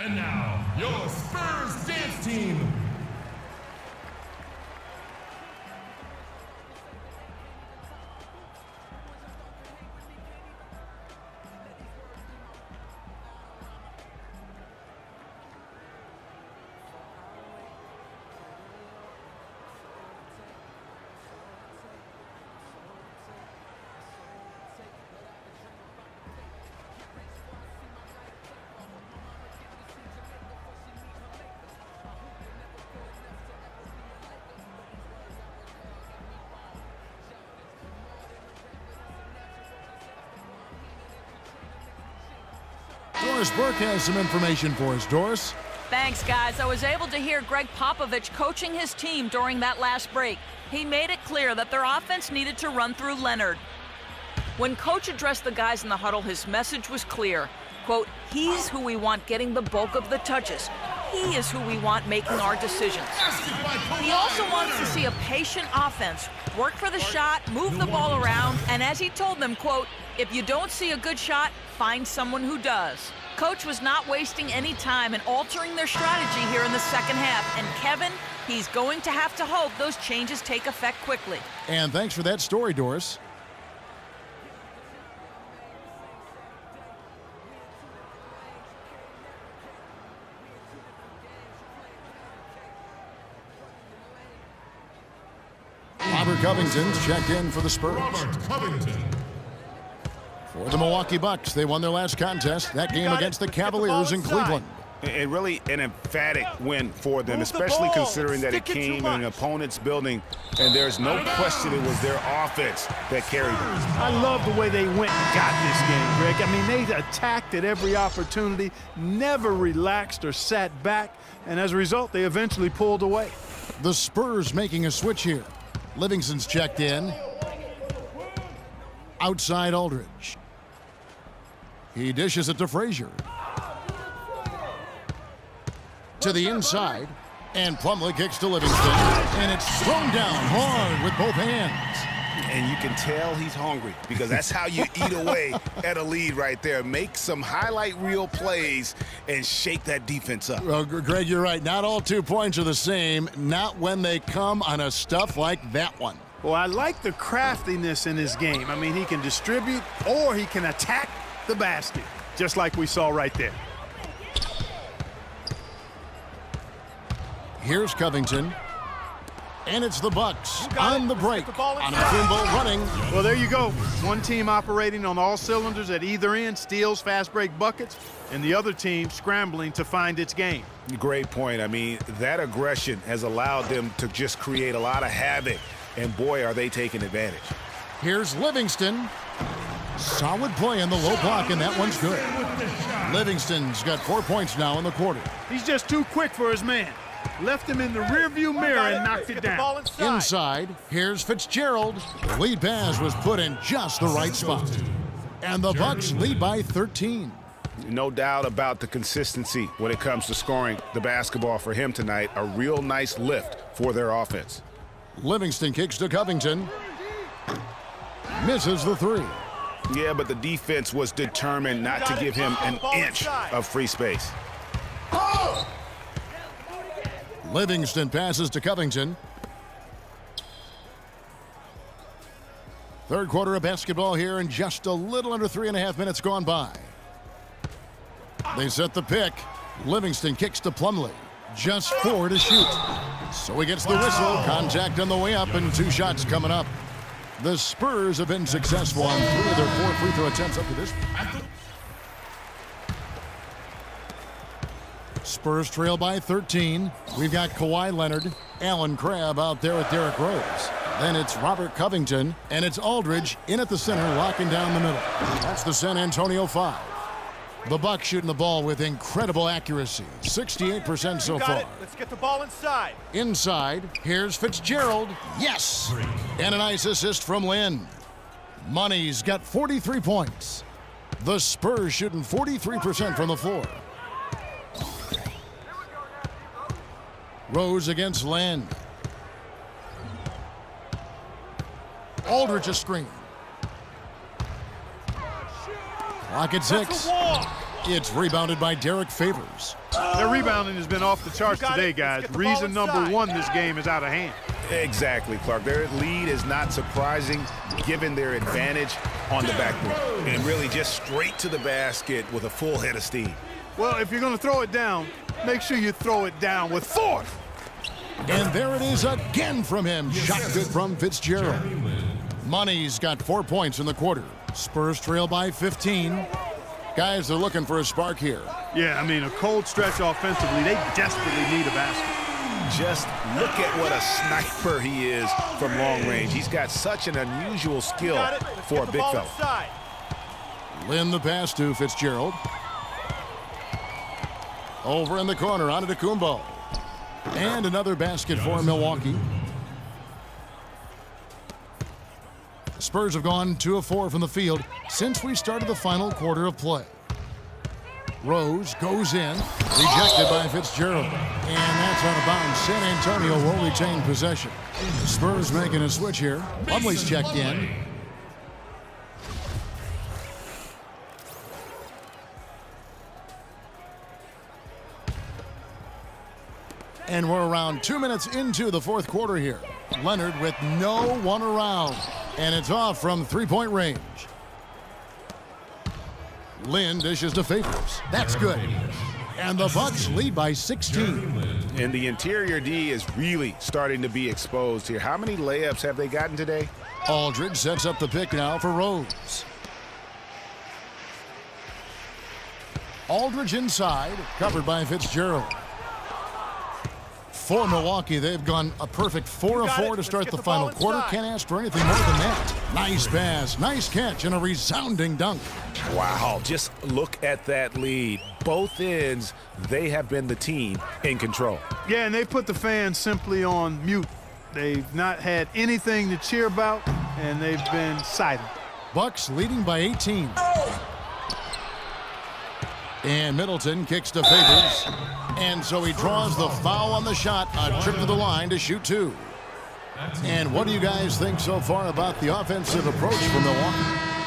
And now, your Spurs dance team. Doris Burke has some information for us. Doris? Thanks, guys. I was able to hear Greg Popovich coaching his team during that last break. He made it clear that their offense needed to run through Leonard. When Coach addressed the guys in the huddle, his message was clear. Quote, he's who we want getting the bulk of the touches. He is who we want making our decisions. He also wants to see a patient offense, work for the shot, move the ball around, and as he told them, quote, if you don't see a good shot, find someone who does. Coach was not wasting any time in altering their strategy here in the second half. And Kevin, he's going to have to hope those changes take effect quickly. And thanks for that story, Doris. Robert Covington's checked in for the Spurs. Robert Covington. For the Milwaukee Bucks, they won their last contest, that game against the Cavaliers in Cleveland. And really an emphatic win for them, especially considering that it came in an opponent's building, and there's no question it was their offense that carried them. I love the way they went and got this game, Greg. I mean, they attacked at every opportunity, never relaxed or sat back, and as a result, they eventually pulled away. The Spurs making a switch here. Livingston's checked in. Outside Aldridge. He dishes it to Frazier. To the inside. And Plumlee kicks to Livingston. And it's thrown down hard with both hands. And you can tell he's hungry because that's how you eat away at a lead right there. Make some highlight reel plays and shake that defense up. Well, Greg, you're right. Not all 2 points are the same. Not when they come on a stuff like that one. Well, I like the craftiness in his game. I mean, he can distribute or he can attack the basket, just like we saw right there. Here's Covington. And it's the Bucks on the break. On a Kumbo running. Well, there you go. One team operating on all cylinders at either end, steals, fast break buckets, and the other team scrambling to find its game. Great point. I mean, that aggression has allowed them to just create a lot of havoc. And boy, are they taking advantage. Here's Livingston. Solid play in the low block, and that one's good. Livingston's got 4 points now in the quarter. He's just too quick for his man. Left him in the rearview mirror and knocked it down. Inside, here's Fitzgerald. The lead pass was put in just the right spot. And the Bucks lead by 13. No doubt about the consistency when it comes to scoring the basketball for him tonight. A real nice lift for their offense. Livingston kicks to Covington. Misses the three. Yeah, but the defense was determined not to give him an inch of free space. Livingston passes to Covington. Third quarter of basketball here, and just a little under 3.5 minutes gone by. They set the pick. Livingston kicks to Plumlee. Just 4 to shoot. So he gets the whistle. Contact on the way up, and 2 shots coming up. The Spurs have been successful on 3 of their 4 free throw attempts up to this point. Spurs trail by 13. We've got Kawhi Leonard, Allen Crabbe out there with Derrick Rose. Then it's Robert Covington, and it's Aldridge in at the center, locking down the middle. That's the San Antonio 5. The Bucks shooting the ball with incredible accuracy, 68% so far. Let's get the ball inside. Inside, here's Fitzgerald. Yes! And a nice assist from Lynn. Money's got 43 points. The Spurs shooting 43% from the floor. Rose against Lynn. Aldridge a screen. Clock at 6. It's rebounded by Derek Favors. Their rebounding has been off the charts today, guys. Reason number one, this game is out of hand. Exactly, Clark. Their lead is not surprising given their advantage on the backboard. And really just straight to the basket with a full head of steam. Well, if you're going to throw it down, make sure you throw it down with force. And there it is again from him. Shot good from Fitzgerald. Money's got 4 points in the quarter. Spurs trail by 15. Guys, they're looking for a spark here. Yeah, I mean, a cold stretch offensively. They desperately need a basket. Just look at what a sniper he is from long range. He's got such an unusual skill for a big fella. Lynn the pass to Fitzgerald. Over in the corner, onto Kumbo. And another basket for Milwaukee. Spurs have gone 2 of 4 from the field since we started the final quarter of play. Rose goes in, rejected by Fitzgerald. And that's out of bounds. San Antonio will retain possession. Spurs making a switch here. Plumlee's checked in. And we're around 2 minutes into the fourth quarter here. Leonard with no one around. And it's off from three-point range. Lynn dishes to Favors. That's good. And the Bucks lead by 16. And the interior D is really starting to be exposed here. How many layups have they gotten today? Aldridge sets up the pick now for Rose. Aldridge inside, covered by Fitzgerald. For Milwaukee, they've gone a perfect 4 of 4 to start the final quarter. Can't ask for anything more than that. Nice pass, nice catch, and a resounding dunk. Wow, just look at that lead. Both ends, they have been the team in control. Yeah, and they put the fans simply on mute. They've not had anything to cheer about, and they've been silent. Bucks leading by 18. And Middleton kicks to Favors. And so he draws the foul on the shot. A trip to the line to shoot 2. And what do you guys think so far about the offensive approach from Milwaukee?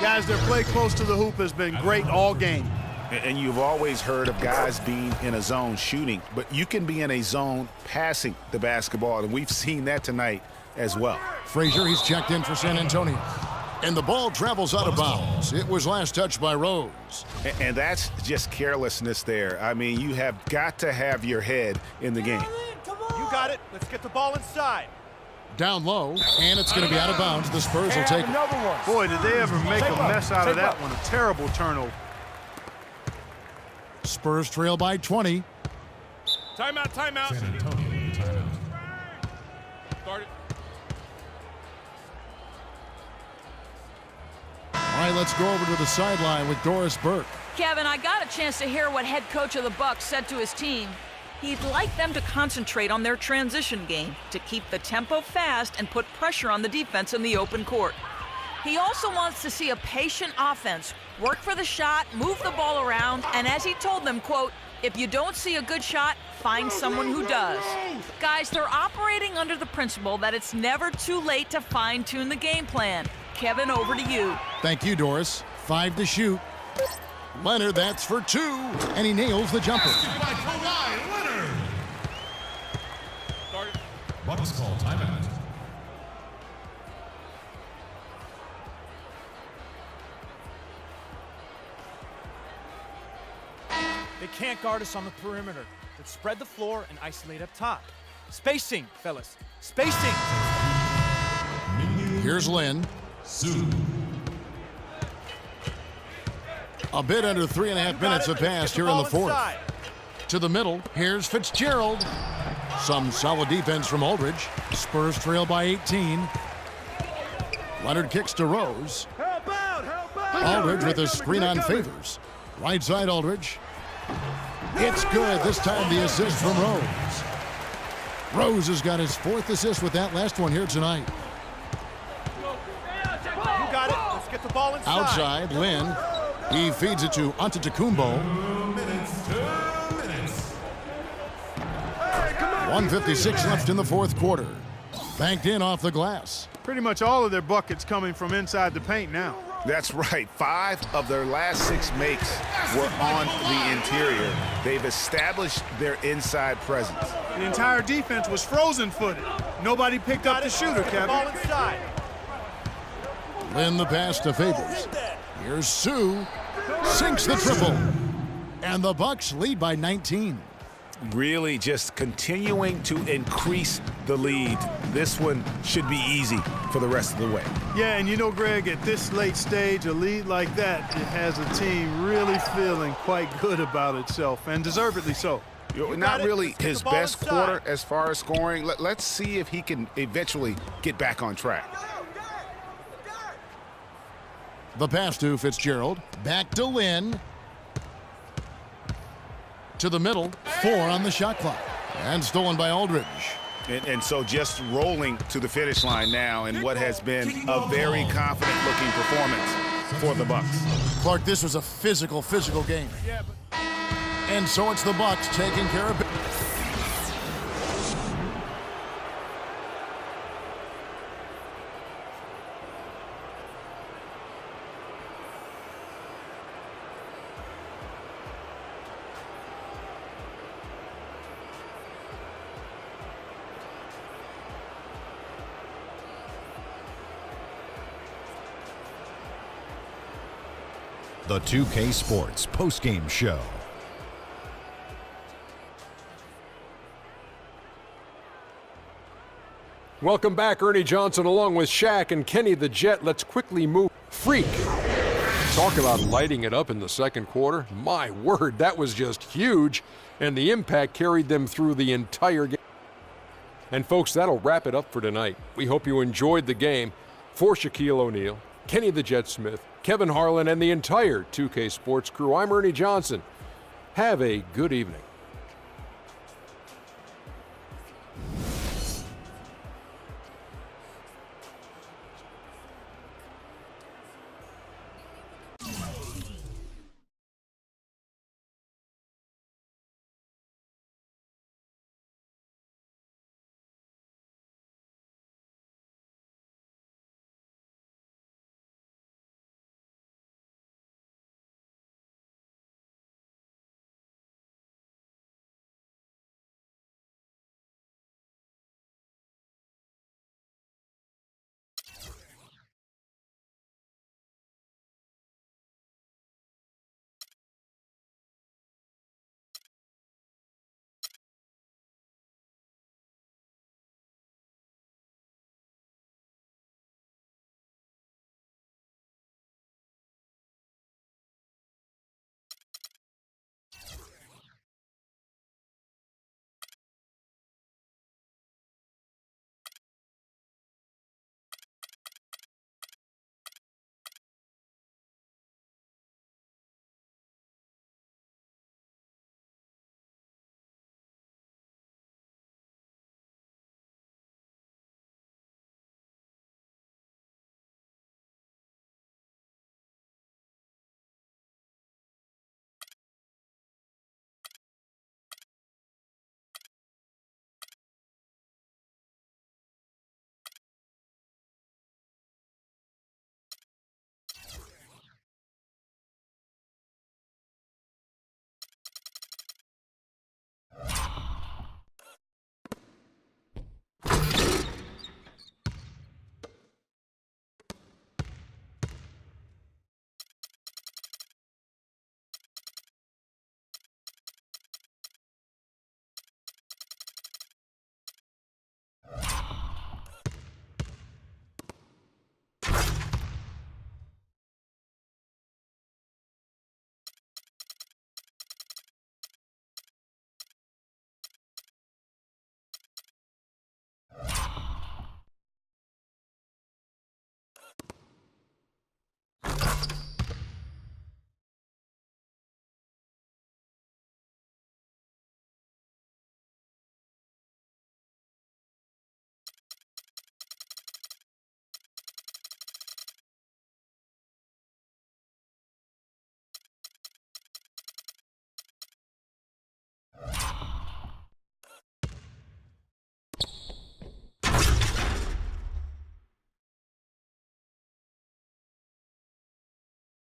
Guys, their play close to the hoop has been great all game. And you've always heard of guys being in a zone shooting, but you can be in a zone passing the basketball, and we've seen that tonight as well. Frazier, he's checked in for San Antonio. And the ball travels out of bounds. It was last touched by Rose. And that's just carelessness there. I mean, you have got to have your head in the game. You got it. Let's get the ball inside. Down low, and it's going to be out of bounds. The Spurs will take it. Boy, did they ever make a mess out of that one. A terrible turnover. Spurs trail by 20. Timeout, timeout. San Antonio with the timeout. Start it. All right, let's go over to the sideline with Doris Burke. Kevin, I got a chance to hear what head coach of the Bucks said to his team. He'd like them to concentrate on their transition game to keep the tempo fast and put pressure on the defense in the open court. He also wants to see a patient offense, work for the shot, move the ball around, and as he told them, quote, if you don't see a good shot, find someone who does. Guys, they're operating under the principle that it's never too late to fine-tune the game plan. Kevin, over to you. Thank you, Doris. 5 to shoot. Leonard, that's for 2, and he nails the jumper. By Kawhi Leonard. Start it. Bucks call timeout. They can't guard us on the perimeter. Let's spread the floor and isolate up top. Spacing, fellas. Spacing. Here's Lynn. A bit under 3.5 minutes have passed here in the fourth. To the middle, here's Fitzgerald. Some solid defense from Aldridge. Spurs trail by 18. Leonard kicks to Rose. Aldridge with a screen on Favors. Right side Aldridge. It's good. This time the assist from Rose. Rose has got his 4th assist with that last one here tonight. You got it. Let's get the ball inside. Outside, Lynn. He feeds it to Antetokounmpo. 2 minutes. 1:56 left in the fourth quarter. Banked in off the glass. Pretty much all of their buckets coming from inside the paint now. That's right. 5 of their last 6 makes were on the interior. They've established their inside presence. The entire defense was frozen-footed. Nobody picked up the shooter, Kevin. Ball inside. Lynn the pass to Favors. Here's Sue. Sinks the triple. And the Bucks lead by 19. Really just continuing to increase the lead. This one should be easy for the rest of the way. Yeah, and you know, Greg, at this late stage, a lead like that, it has a team really feeling quite good about itself, and deservedly so. Not really his best inside. quarter as far as scoring. Let's see if he can eventually get back on track. The pass to Fitzgerald. Back to Lynn. To the middle. 4 on the shot clock. And stolen by Aldridge. And so just rolling to the finish line now in what has been a very confident-looking performance for the Bucks. Clark, this was a physical game. And so it's the Bucks taking care of it. The 2K Sports postgame show. Welcome back, Ernie Johnson along with Shaq and Kenny the Jet. Let's quickly move. Freak. Talk about lighting it up in the second quarter. My word, that was just huge. And the impact carried them through the entire game. And folks, that'll wrap it up for tonight. We hope you enjoyed the game. For Shaquille O'Neal, Kenny the Jet Smith, Kevin Harlan, and the entire 2K Sports crew, I'm Ernie Johnson. Have a good evening.